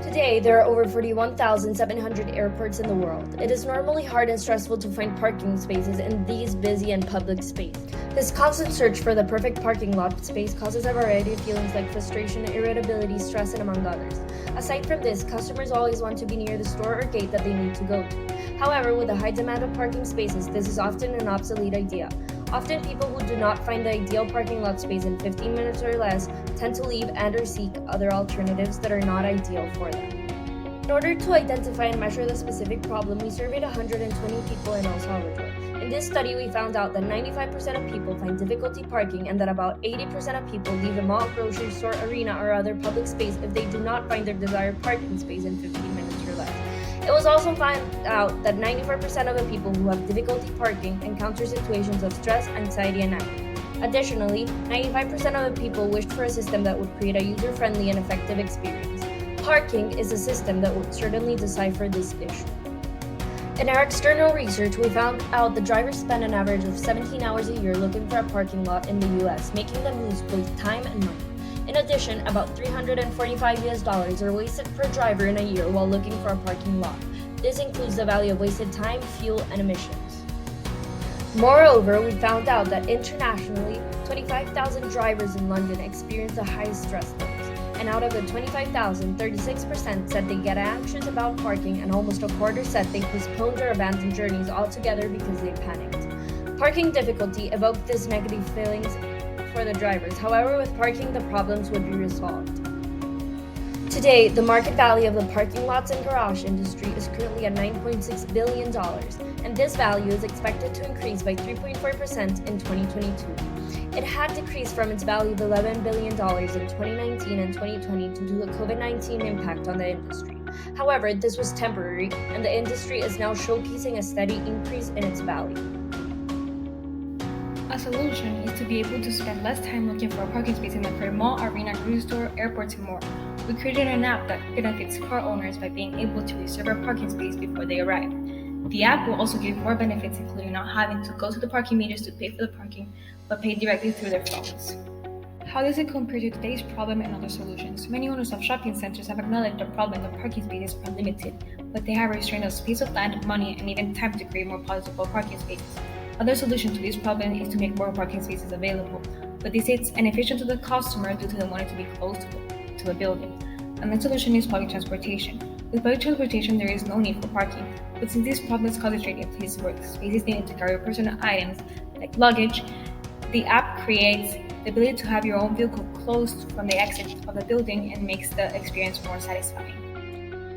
Today, there are over 41,700 airports in the world. It is normally hard and stressful to find parking spaces in these busy and public spaces. This constant search for the perfect parking lot space causes a variety of feelings like frustration, irritability, stress, and among others. Aside from this, customers always want to be near the store or gate that they need to go to. However, with the high demand of parking spaces, this is often an obsolete idea. Often, people who do not find the ideal parking lot space in 15 minutes or less tend to leave and or seek other alternatives that are not ideal for them. In order to identify and measure the specific problem, we surveyed 120 people in El Salvador. In this study, we found out that 95% of people find difficulty parking and that about 80% of people leave the mall, grocery store, arena, or other public space if they do not find their desired parking space in 15 minutes or less. It was also found out that 94% of the people who have difficulty parking encounter situations of stress, anxiety, and anger. Additionally, 95% of the people wished for a system that would create a user-friendly and effective experience. parKING is a system that would certainly decipher this issue. In our external research, we found out that drivers spend an average of 17 hours a year looking for a parking lot in the US, making them lose both time and money. In addition, about $345 are wasted per driver in a year while looking for a parking lot. This includes the value of wasted time, fuel, and emissions. Moreover, we found out that internationally, 25,000 drivers in London experience the highest stress levels. And out of the 25,000, 36% said they get anxious about parking, and almost a quarter said they postponed or abandoned journeys altogether because they panicked. Parking difficulty evoked these negative feelings for the drivers. However, with parking, the problems would be resolved. Today, the market value of the parking lots and garage industry is currently at $9.6 billion, and this value is expected to increase by 3.4% in 2022. It had decreased from its value of $11 billion in 2019 and 2020 due to the COVID-19 impact on the industry. However, this was temporary, and the industry is now showcasing a steady increase in its value. A solution is to be able to spend less time looking for a parking space in the crowded mall, arena, grocery store, airports, and more. We created an app that benefits car owners by being able to reserve a parking space before they arrive. The app will also give more benefits, including not having to go to the parking meters to pay for the parking, but pay directly through their phones. How does it compare to today's problem and other solutions? Many owners of shopping centers have acknowledged the problem that parking spaces are limited, but they have restrained of space of land, money, and even time to create more possible parking spaces. Other solution to this problem is to make more parking spaces available, but this is inefficient to the customer due to them wanting to be close to a building. Another solution is public transportation. With public transportation, there is no need for parking, but since this problem is concentrated in places where spaces needed to carry personal items like luggage, the app creates the ability to have your own vehicle close from the exit of the building and makes the experience more satisfying.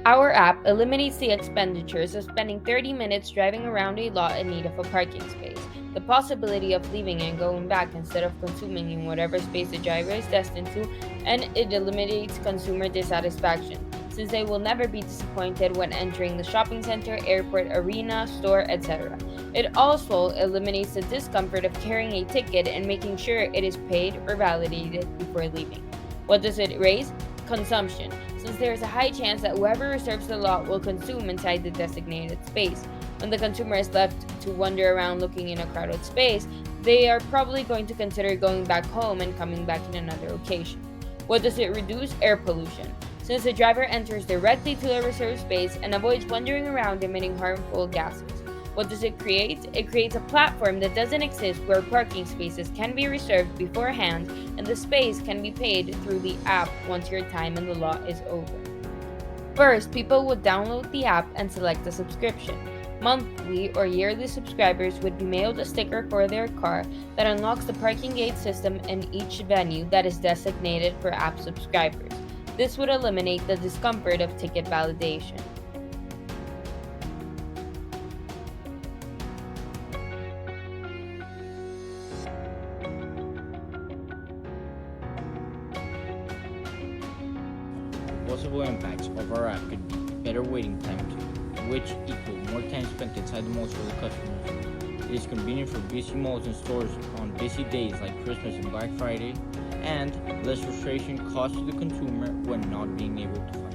Our app eliminates the expenditures of spending 30 minutes driving around a lot in need of a parking space, the possibility of leaving and going back instead of consuming in whatever space the driver is destined to, and it eliminates consumer dissatisfaction, since they will never be disappointed when entering the shopping center, airport, arena, store, etc. It also eliminates the discomfort of carrying a ticket and making sure it is paid or validated before leaving. What does it raise? Consumption, since there is a high chance that whoever reserves the lot will consume inside the designated space. When the consumer is left to wander around looking in a crowded space, they are probably going to consider going back home and coming back in another occasion. What does it reduce? Air pollution, since the driver enters directly to the reserved space and avoids wandering around emitting harmful gases. What does it create? It creates a platform that doesn't exist where parking spaces can be reserved beforehand and the space can be paid through the app once your time in the lot is over. First, people would download the app and select a subscription. Monthly or yearly subscribers would be mailed a sticker for their car that unlocks the parking gate system in each venue that is designated for app subscribers. This would eliminate the discomfort of ticket validation. Possible impacts of our app could be better waiting time which equal more time spent inside the malls for the customers. It is convenient for busy malls and stores on busy days like Christmas and Black Friday, and less frustration caused to the consumer when not being able to find